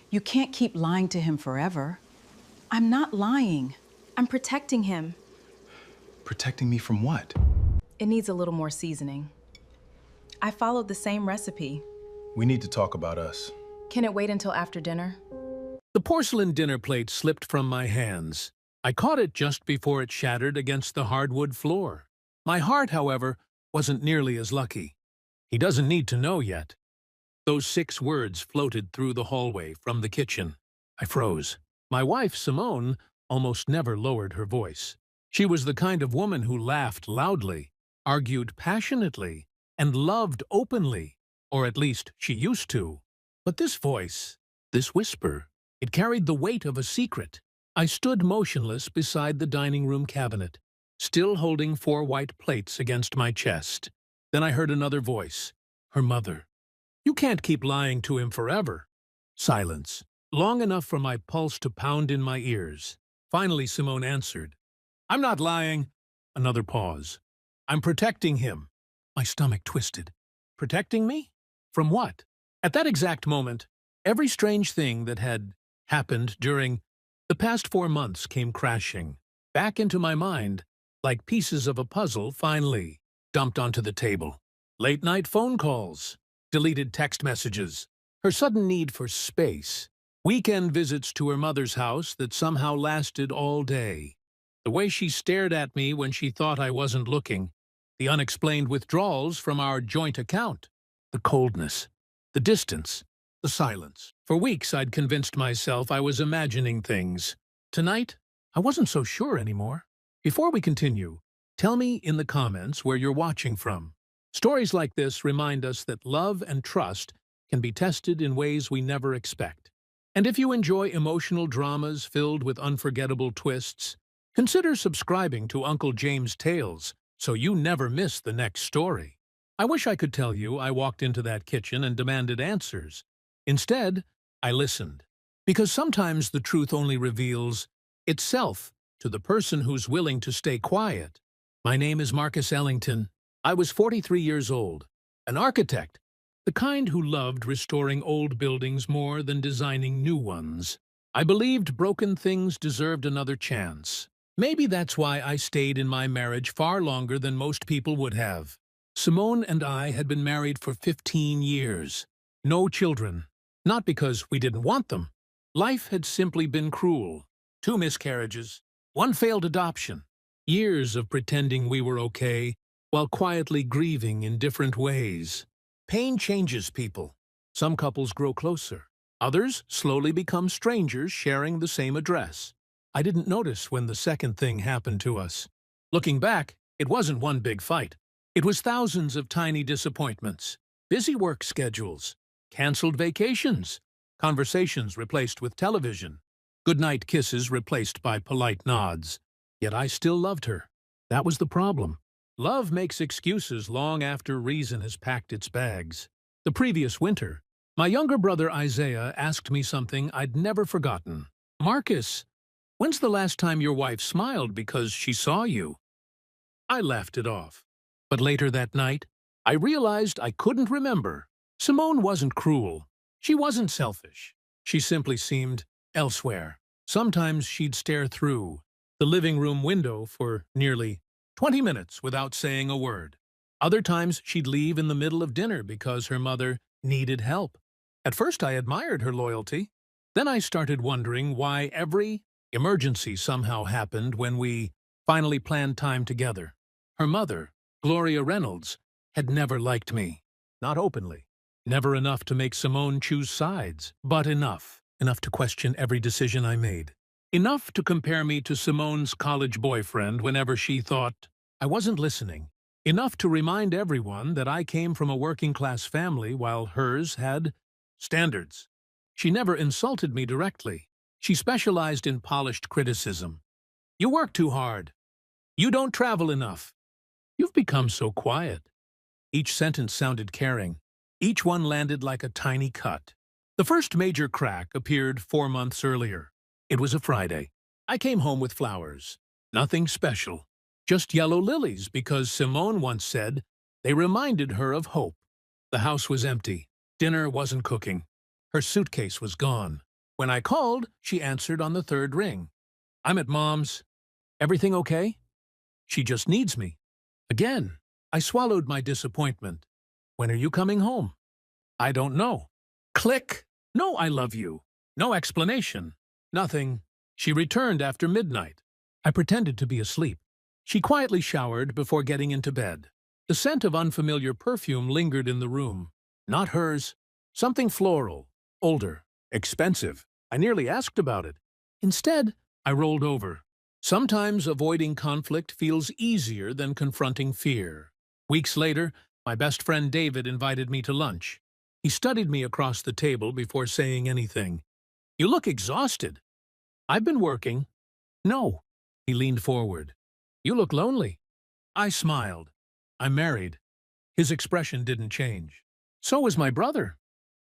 You can't keep lying to him forever. I'm not lying. I'm protecting him. Protecting me from what? It needs a little more seasoning. I followed the same recipe. We need to talk about us. Can it wait until after dinner? The porcelain dinner plate slipped from my hands. I caught it just before it shattered against the hardwood floor. My heart, however, wasn't nearly as lucky. He doesn't need to know yet. Those 6 words floated through the hallway from the kitchen. I froze. My wife, Simone, almost never lowered her voice. She was the kind of woman who laughed loudly, argued passionately, and loved openly, or at least she used to. But this voice, this whisper, it carried the weight of a secret. I stood motionless beside the dining room cabinet, still holding 4 white plates against my chest. Then I heard another voice, her mother. "You can't keep lying to him forever." Silence, long enough for my pulse to pound in my ears. Finally, Simone answered, "I'm not lying." Another pause. "I'm protecting him." My stomach twisted. Protecting me? From what? At that exact moment, every strange thing that had happened during the past 4 months came crashing back into my mind, like pieces of a puzzle finally dumped onto the table. Late-night phone calls, deleted text messages, her sudden need for space, weekend visits to her mother's house that somehow lasted all day, the way she stared at me when she thought I wasn't looking, the unexplained withdrawals from our joint account, the coldness, the distance, the silence. For weeks, I'd convinced myself I was imagining things. Tonight, I wasn't so sure anymore. Before we continue, tell me in the comments where you're watching from. Stories like this remind us that love and trust can be tested in ways we never expect. And if you enjoy emotional dramas filled with unforgettable twists, consider subscribing to Uncle James Tales so you never miss the next story. I wish I could tell you I walked into that kitchen and demanded answers. Instead, I listened, because sometimes the truth only reveals itself to the person who's willing to stay quiet. My name is Marcus Ellington. I was 43 years old, an architect, the kind who loved restoring old buildings more than designing new ones. I believed broken things deserved another chance. Maybe that's why I stayed in my marriage far longer than most people would have. Simone and I had been married for 15 years. No children. Not because we didn't want them. Life had simply been cruel. 2 miscarriages, 1 failed adoption. Years of pretending we were okay, while quietly grieving in different ways. Pain changes people. Some couples grow closer. Others slowly become strangers sharing the same address. I didn't notice when the second thing happened to us. Looking back, it wasn't one big fight. It was thousands of tiny disappointments, busy work schedules, canceled vacations, conversations replaced with television, goodnight kisses replaced by polite nods. Yet I still loved her. That was the problem. Love makes excuses long after reason has packed its bags. The previous winter, my younger brother Isaiah asked me something I'd never forgotten. "Marcus, when's the last time your wife smiled because she saw you?" I laughed it off. But later that night, I realized I couldn't remember. Simone wasn't cruel. She wasn't selfish. She simply seemed elsewhere. Sometimes she'd stare through the living room window for nearly 20 minutes without saying a word. Other times she'd leave in the middle of dinner because her mother needed help. At first I admired her loyalty. Then I started wondering why every emergency somehow happened when we finally planned time together. Her mother, Gloria Reynolds, had never liked me. Not openly. Never enough to make Simone choose sides, but enough. Enough to question every decision I made. Enough to compare me to Simone's college boyfriend whenever she thought I wasn't listening. Enough to remind everyone that I came from a working-class family while hers had standards. She never insulted me directly. She specialized in polished criticism. "You work too hard. You don't travel enough. You've become so quiet." Each sentence sounded caring. Each one landed like a tiny cut. The first major crack appeared 4 months earlier. It was a Friday. I came home with flowers. Nothing special. Just yellow lilies because Simone once said they reminded her of hope. The house was empty. Dinner wasn't cooking. Her suitcase was gone. When I called, she answered on the third ring. I'm at Mom's. Everything okay? She just needs me. Again, I swallowed my disappointment. When are you coming home? I don't know. Click. No, I love you. No explanation. Nothing. She returned after midnight. I pretended to be asleep. She quietly showered before getting into bed. The scent of unfamiliar perfume lingered in the room. Not hers. Something floral. Older. Expensive. I nearly asked about it. Instead, I rolled over. Sometimes avoiding conflict feels easier than confronting fear. Weeks later, my best friend David invited me to lunch. He studied me across the table before saying anything. You look exhausted. I've been working. No. He leaned forward. You look lonely. I smiled. I'm married. His expression didn't change. So is my brother.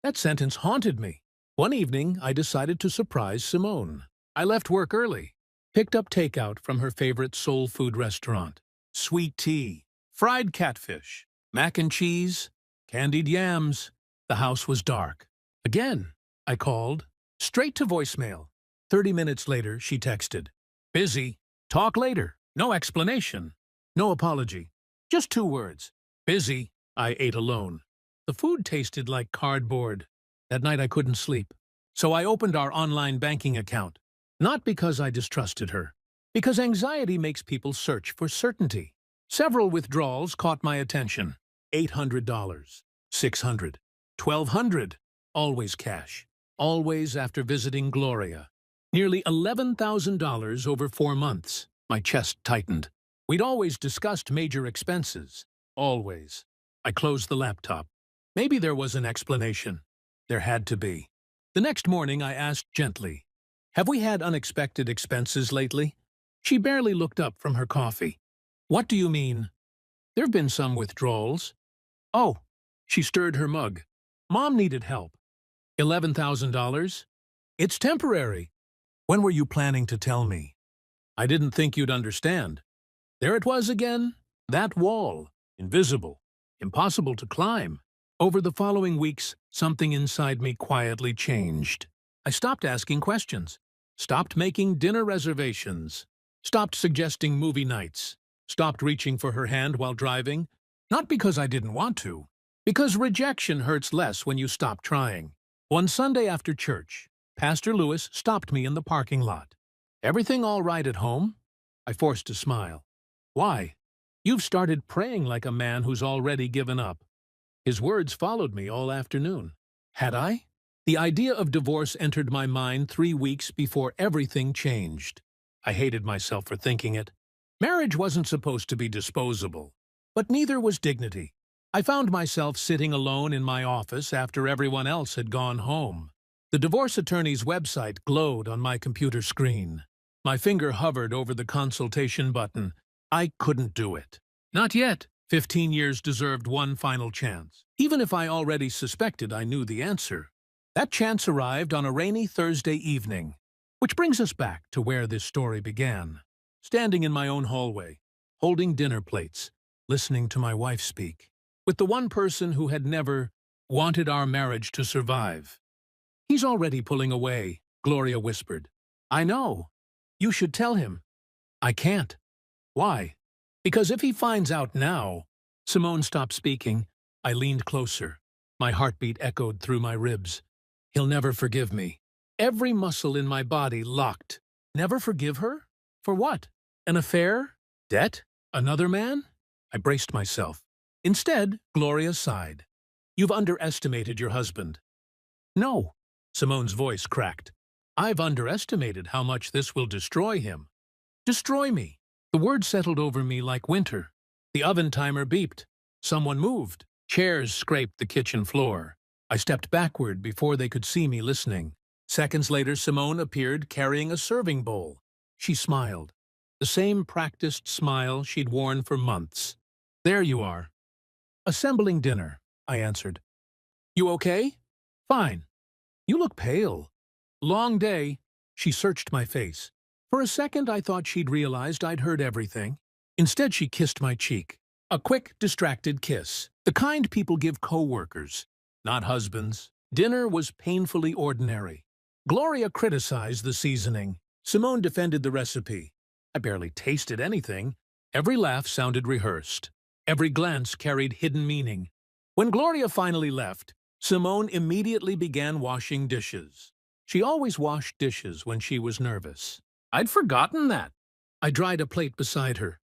That sentence haunted me. One evening, I decided to surprise Simone. I left work early, picked up takeout from her favorite soul food restaurant. Sweet tea, fried catfish, mac and cheese, candied yams. The house was dark. Again, I called, straight to voicemail. 30 minutes later, she texted. Busy. Talk later. No explanation. No apology. Just 2 words. Busy. I ate alone. The food tasted like cardboard. That night I couldn't sleep. So I opened our online banking account. Not because I distrusted her. Because anxiety makes people search for certainty. Several withdrawals caught my attention. $800, $600, $1,200. Always cash. Always after visiting Gloria. Nearly $11,000 over 4 months. My chest tightened. We'd always discussed major expenses. Always. I closed the laptop. Maybe there was an explanation. There had to be. The next morning I asked gently, have we had unexpected expenses lately? She barely looked up from her coffee. What do you mean? There've been some withdrawals. Oh, she stirred her mug. Mom needed help. $11,000? It's temporary. When were you planning to tell me? I didn't think you'd understand. There it was again. That wall. Invisible. Impossible to climb. Over the following weeks, something inside me quietly changed. I stopped asking questions. Stopped making dinner reservations. Stopped suggesting movie nights. Stopped reaching for her hand while driving. Not because I didn't want to. Because rejection hurts less when you stop trying. One Sunday after church, Pastor Lewis stopped me in the parking lot. Everything all right at home? I forced a smile. Why? You've started praying like a man who's already given up. His words followed me all afternoon. Had I? The idea of divorce entered my mind 3 weeks before everything changed. I hated myself for thinking it. Marriage wasn't supposed to be disposable, but neither was dignity. I found myself sitting alone in my office after everyone else had gone home. The divorce attorney's website glowed on my computer screen. My finger hovered over the consultation button. I couldn't do it. Not yet. 15 years deserved one final chance. Even if I already suspected I knew the answer. That chance arrived on a rainy Thursday evening. Which brings us back to where this story began. Standing in my own hallway, holding dinner plates, listening to my wife speak. With the one person who had never wanted our marriage to survive. He's already pulling away, Gloria whispered. I know. You should tell him. I can't. Why? Because if he finds out now... Simone stopped speaking. I leaned closer. My heartbeat echoed through my ribs. He'll never forgive me. Every muscle in my body locked. Never forgive her? For what? An affair? Debt? Another man? I braced myself. Instead, Gloria sighed. You've underestimated your husband. No. Simone's voice cracked. I've underestimated how much this will destroy him. Destroy me. The word settled over me like winter. The oven timer beeped. Someone moved. Chairs scraped the kitchen floor. I stepped backward before they could see me listening. Seconds later, Simone appeared carrying a serving bowl. She smiled. The same practiced smile she'd worn for months. There you are. Assembling dinner, I answered. You okay? Fine. You look pale. Long day. She searched my face. For a second, I thought she'd realized I'd heard everything. Instead, she kissed my cheek. A quick, distracted kiss. The kind people give co-workers, not husbands. Dinner was painfully ordinary. Gloria criticized the seasoning. Simone defended the recipe. I barely tasted anything. Every laugh sounded rehearsed. Every glance carried hidden meaning. When Gloria finally left, Simone immediately began washing dishes. She always washed dishes when she was nervous. I'd forgotten that. I dried a plate beside her.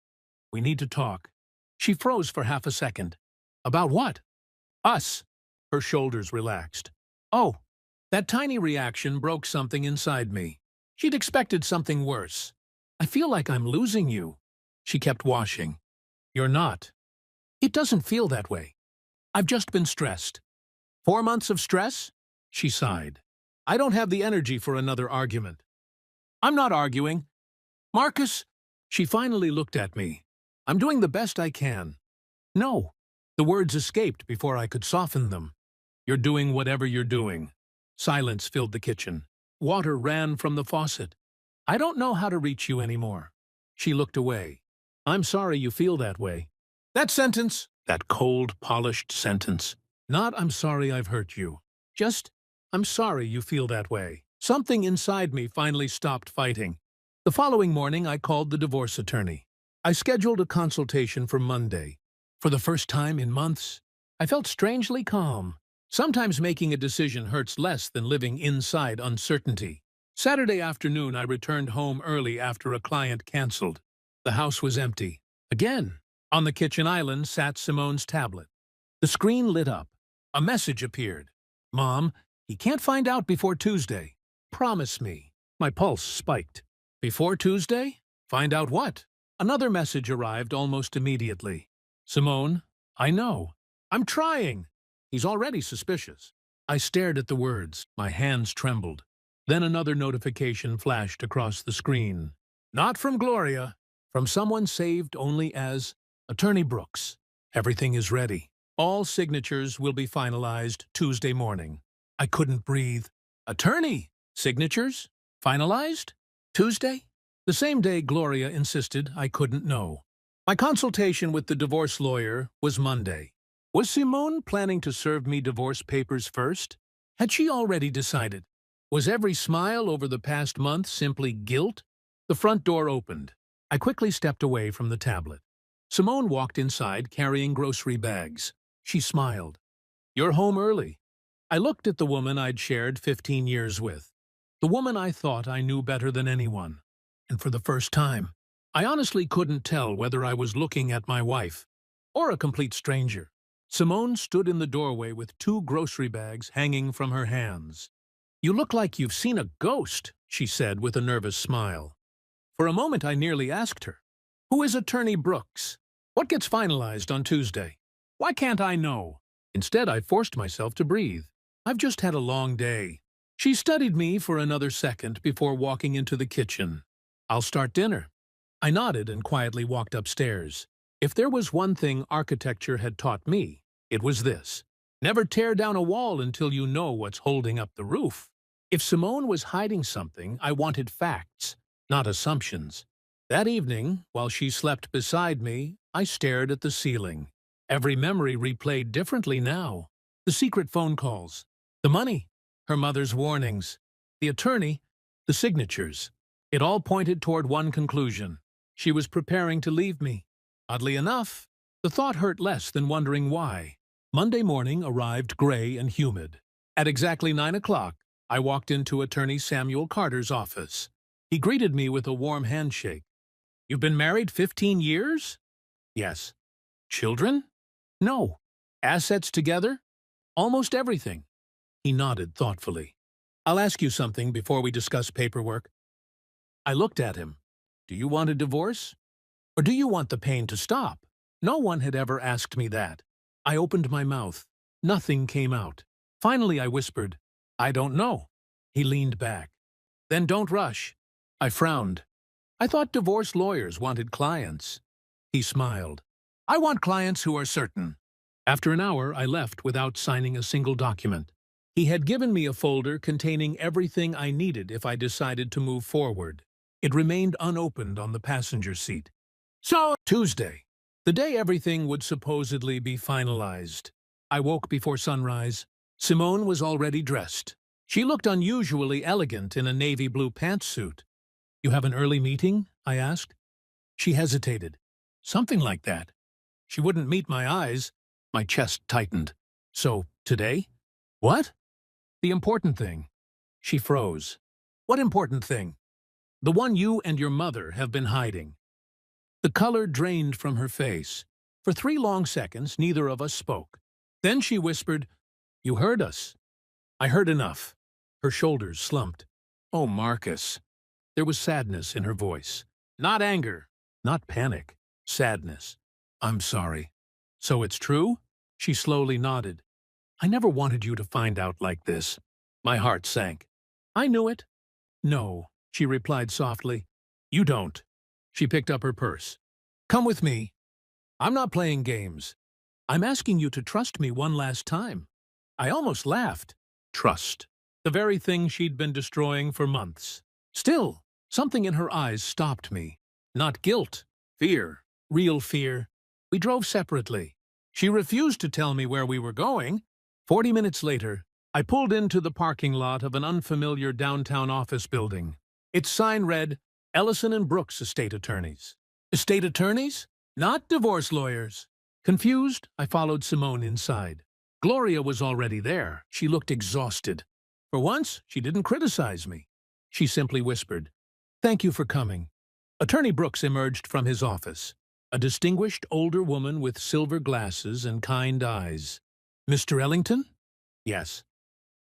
We need to talk. She froze for half a second. About what? Us. Her shoulders relaxed. Oh, that tiny reaction broke something inside me. She'd expected something worse. I feel like I'm losing you. She kept washing. You're not. It doesn't feel that way. I've just been stressed. 4 months of stress? She sighed. I don't have the energy for another argument. I'm not arguing. Marcus, she finally looked at me. I'm doing the best I can. No. The words escaped before I could soften them. You're doing whatever you're doing. Silence filled the kitchen. Water ran from the faucet. I don't know how to reach you anymore. She looked away. I'm sorry you feel that way. That sentence, that cold, polished sentence. Not I'm sorry I've hurt you. Just, I'm sorry you feel that way. Something inside me finally stopped fighting. The following morning, I called the divorce attorney. I scheduled a consultation for Monday. For the first time in months, I felt strangely calm. Sometimes making a decision hurts less than living inside uncertainty. Saturday afternoon, I returned home early after a client canceled. The house was empty. Again, on the kitchen island sat Simone's tablet. The screen lit up. A message appeared. Mom, he can't find out before Tuesday. Promise me. My pulse spiked. Before Tuesday? Find out what? Another message arrived almost immediately. Simone, I know. I'm trying. He's already suspicious. I stared at the words. My hands trembled. Then another notification flashed across the screen. Not from Gloria. From someone saved only as Attorney Brooks. Everything is ready. All signatures will be finalized Tuesday morning. I couldn't breathe. Attorney! Signatures? Finalized? Tuesday? The same day Gloria insisted I couldn't know. My consultation with the divorce lawyer was Monday. Was Simone planning to serve me divorce papers first? Had she already decided? Was every smile over the past month simply guilt? The front door opened. I quickly stepped away from the tablet. Simone walked inside carrying grocery bags. She smiled. You're home early. I looked at the woman I'd shared 15 years with. The woman I thought I knew better than anyone. And for the first time, I honestly couldn't tell whether I was looking at my wife or a complete stranger. Simone stood in the doorway with 2 grocery bags hanging from her hands. You look like you've seen a ghost, she said with a nervous smile. For a moment I nearly asked her, who is Attorney Brooks? What gets finalized on Tuesday? Why can't I know? Instead, I forced myself to breathe. I've just had a long day. She studied me for another second before walking into the kitchen. I'll start dinner. I nodded and quietly walked upstairs. If there was one thing architecture had taught me, it was this. Never tear down a wall until you know what's holding up the roof. If Simone was hiding something, I wanted facts, not assumptions. That evening, while she slept beside me, I stared at the ceiling. Every memory replayed differently now. The secret phone calls, the money, her mother's warnings, the attorney, the signatures. It all pointed toward one conclusion. She was preparing to leave me. Oddly enough, the thought hurt less than wondering why. Monday morning arrived gray and humid. At exactly 9 o'clock, I walked into Attorney Samuel Carter's office. He greeted me with a warm handshake. You've been married 15 years? Yes. Children? No. Assets together? Almost everything. He nodded thoughtfully. I'll ask you something before we discuss paperwork. I looked at him. Do you want a divorce? Or do you want the pain to stop? No one had ever asked me that. I opened my mouth. Nothing came out. Finally, I whispered, I don't know. He leaned back. Then don't rush. I frowned. I thought divorce lawyers wanted clients. He smiled. I want clients who are certain. After an hour, I left without signing a single document. He had given me a folder containing everything I needed if I decided to move forward. It remained unopened on the passenger seat. So, Tuesday, the day everything would supposedly be finalized. I woke before sunrise. Simone was already dressed. She looked unusually elegant in a navy blue pantsuit. "You have an early meeting?" I asked. She hesitated. "Something like that." She wouldn't meet my eyes. My chest tightened. "So, today?" "What?" "The important thing." She froze. "What important thing?" "The one you and your mother have been hiding." The color drained from her face. For 3 long seconds, neither of us spoke. Then she whispered, "You heard us." I heard enough. Her shoulders slumped. "Oh, Marcus." There was sadness in her voice. Not anger, not panic. Sadness. "I'm sorry." "So it's true?" She slowly nodded. "I never wanted you to find out like this." My heart sank. "I knew it." "No," she replied softly. "You don't." She picked up her purse. "Come with me. I'm not playing games. I'm asking you to trust me one last time." I almost laughed. Trust. The very thing she'd been destroying for months. Still, something in her eyes stopped me. Not guilt. Fear. Real fear. We drove separately. She refused to tell me where we were going. 40 minutes later, I pulled into the parking lot of an unfamiliar downtown office building. Its sign read, "Ellison and Brooks Estate Attorneys." Estate attorneys? Not divorce lawyers. Confused, I followed Simone inside. Gloria was already there. She looked exhausted. For once, she didn't criticize me. She simply whispered, "Thank you for coming." Attorney Brooks emerged from his office, a distinguished older woman with silver glasses and kind eyes. "Mr. Ellington?" "Yes."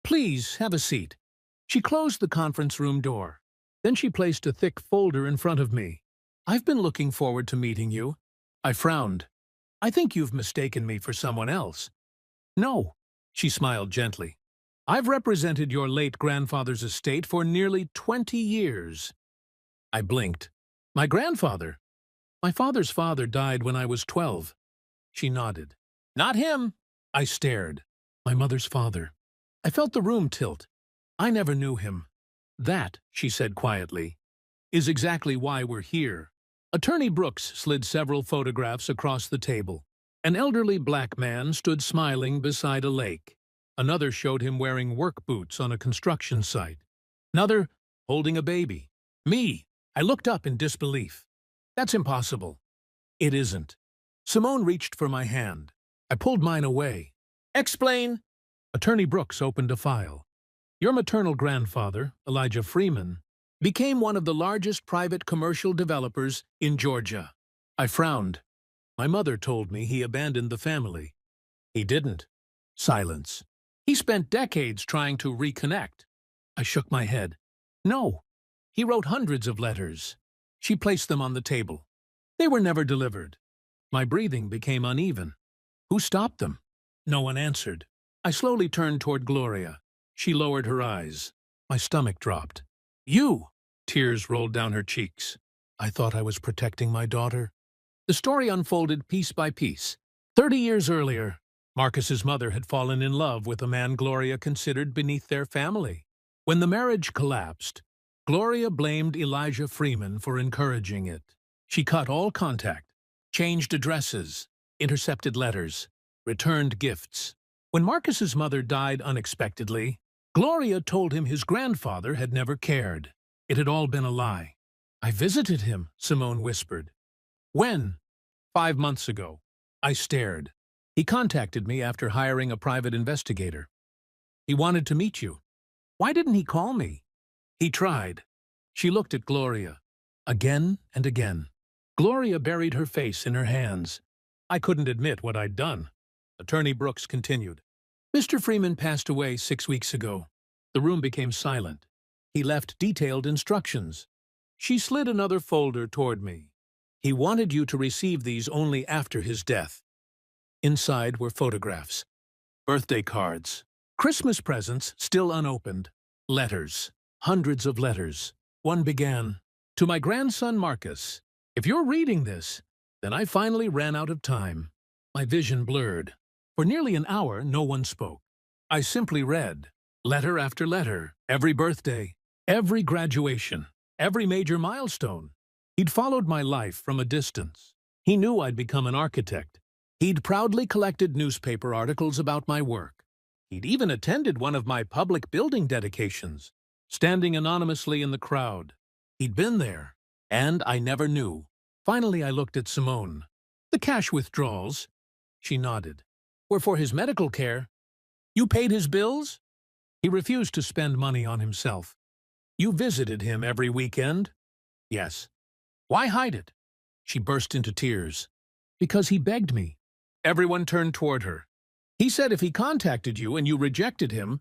"Please, have a seat." She closed the conference room door. Then she placed a thick folder in front of me. "I've been looking forward to meeting you." I frowned. "I think you've mistaken me for someone else." "No," she smiled gently. "I've represented your late grandfather's estate for nearly 20 years. I blinked. "My grandfather?" "My father's father died when I was 12. She nodded. "Not him." I stared. "My mother's father." I felt the room tilt. "I never knew him." "That," she said quietly, "is exactly why we're here." Attorney Brooks slid several photographs across the table. An elderly black man stood smiling beside a lake. Another showed him wearing work boots on a construction site. Another holding a baby. Me. I looked up in disbelief. "That's impossible." "It isn't." Simone reached for my hand. I pulled mine away. "Explain." Attorney Brooks opened a file. "Your maternal grandfather, Elijah Freeman, became one of the largest private commercial developers in Georgia." I frowned. My mother told me he abandoned the family. He didn't. Silence. "He spent decades trying to reconnect." I shook my head. "No. He wrote hundreds of letters." She placed them on the table. "They were never delivered." My breathing became uneven. "Who stopped them?" No one answered. I slowly turned toward Gloria. She lowered her eyes. My stomach dropped. "You!" Tears rolled down her cheeks. I thought I was protecting my daughter. The story unfolded piece by piece. 30 years earlier, Marcus's mother had fallen in love with a man Gloria considered beneath their family. When the marriage collapsed, Gloria blamed Elijah Freeman for encouraging it. She cut all contact, changed addresses, intercepted letters, returned gifts. When Marcus's mother died unexpectedly, Gloria told him his grandfather had never cared. It had all been a lie. "I visited him," Simone whispered. "When?" 5 months ago. I stared. "He contacted me after hiring a private investigator. He wanted to meet you." "Why didn't he call me?" "He tried." She looked at Gloria. Again and again. Gloria buried her face in her hands. I couldn't admit what I'd done. Attorney Brooks continued. "Mr. Freeman passed away 6 weeks ago." The room became silent. "He left detailed instructions." She slid another folder toward me. "He wanted you to receive these only after his death." Inside were photographs, birthday cards, Christmas presents still unopened, letters, hundreds of letters. One began, "To my grandson Marcus, if you're reading this, then I finally ran out of time." My vision blurred. For nearly an hour, no one spoke. I simply read, letter after letter, every birthday, every graduation, every major milestone. He'd followed my life from a distance. He knew I'd become an architect. He'd proudly collected newspaper articles about my work. He'd even attended one of my public building dedications, standing anonymously in the crowd. He'd been there, and I never knew. Finally, I looked at Simone. The cash withdrawals, she nodded, were for his medical care. You paid his bills? He refused to spend money on himself. You visited him every weekend? Yes. Why hide it? She burst into tears. Because he begged me. Everyone turned toward her. He said if he contacted you and you rejected him,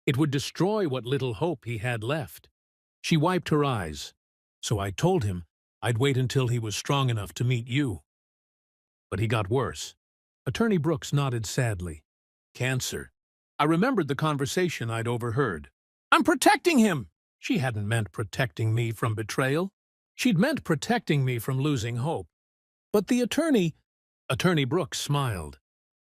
it would destroy what little hope he had left. She wiped her eyes. So I told him I'd wait until he was strong enough to meet you. But he got worse. Attorney Brooks nodded sadly. Cancer. I remembered the conversation I'd overheard. I'm protecting him! She hadn't meant protecting me from betrayal. She'd meant protecting me from losing hope. But the Attorney Brooks smiled.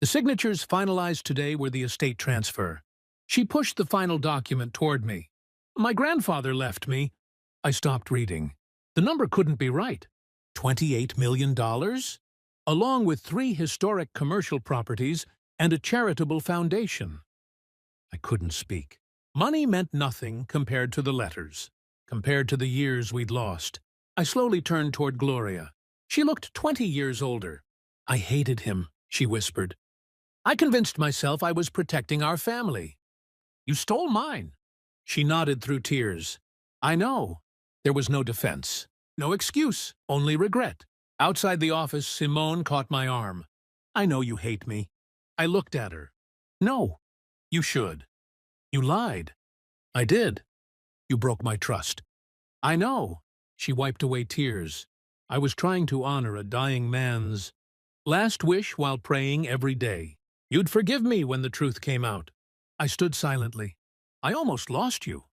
The signatures finalized today were the estate transfer. She pushed the final document toward me. My grandfather left me. I stopped reading. The number couldn't be right. $28 million? Along with 3 historic commercial properties and a charitable foundation. I couldn't speak. Money meant nothing compared to the letters, compared to the years we'd lost. I slowly turned toward Gloria. She looked 20 years older. I hated him, she whispered. I convinced myself I was protecting our family. You stole mine. She nodded through tears. I know. There was no defense, no excuse, only regret. Outside the office, Simone caught my arm. I know you hate me. I looked at her. No, you should. You lied. I did. You broke my trust. I know. She wiped away tears. I was trying to honor a dying man's last wish while praying every day. You'd forgive me when the truth came out. I stood silently. I almost lost you.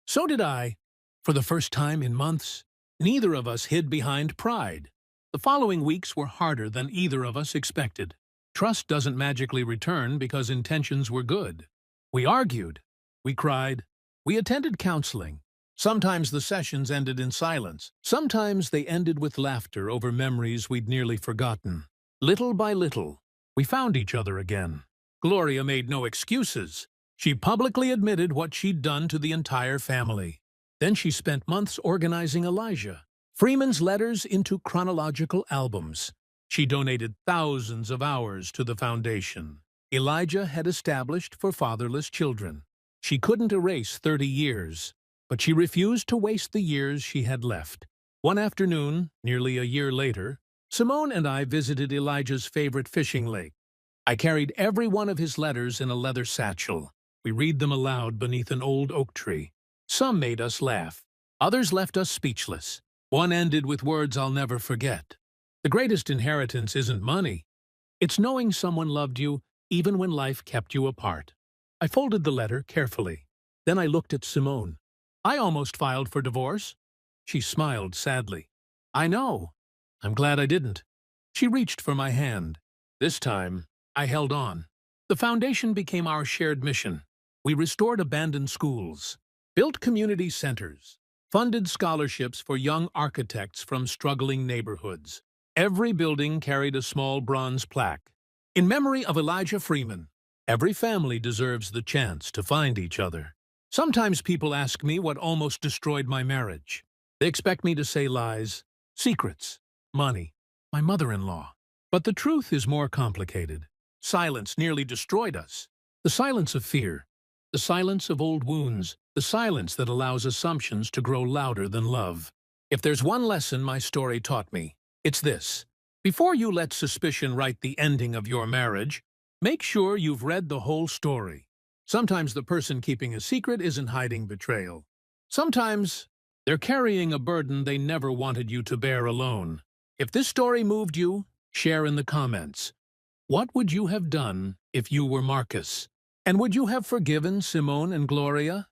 So did I. For the first time in months, neither of us hid behind pride. The following weeks were harder than either of us expected. Trust doesn't magically return because intentions were good. We argued. We cried. We attended counseling. Sometimes the sessions ended in silence. Sometimes they ended with laughter over memories we'd nearly forgotten. Little by little, we found each other again. Gloria made no excuses. She publicly admitted what she'd done to the entire family. Then she spent months organizing Elijah Freeman's letters into chronological albums. She donated thousands of hours to the foundation Elijah had established for fatherless children. She couldn't erase 30 years, but she refused to waste the years she had left. One afternoon, nearly a year later, Simone and I visited Elijah's favorite fishing lake. I carried every one of his letters in a leather satchel. We read them aloud beneath an old oak tree. Some made us laugh. Others left us speechless. One ended with words I'll never forget. The greatest inheritance isn't money. It's knowing someone loved you even when life kept you apart. I folded the letter carefully. Then I looked at Simone. I almost filed for divorce. She smiled sadly. I know. I'm glad I didn't. She reached for my hand. This time, I held on. The foundation became our shared mission. We restored abandoned schools, built community centers, funded scholarships for young architects from struggling neighborhoods. Every building carried a small bronze plaque. In memory of Elijah Freeman, every family deserves the chance to find each other. Sometimes people ask me what almost destroyed my marriage. They expect me to say lies, secrets, money, my mother-in-law. But the truth is more complicated. Silence nearly destroyed us. The silence of fear, the silence of old wounds, the silence that allows assumptions to grow louder than love. If there's one lesson my story taught me, it's this. Before you let suspicion write the ending of your marriage, make sure you've read the whole story. Sometimes the person keeping a secret isn't hiding betrayal. Sometimes they're carrying a burden they never wanted you to bear alone. If this story moved you, share in the comments. What would you have done if you were Marcus? And would you have forgiven Simone and Gloria?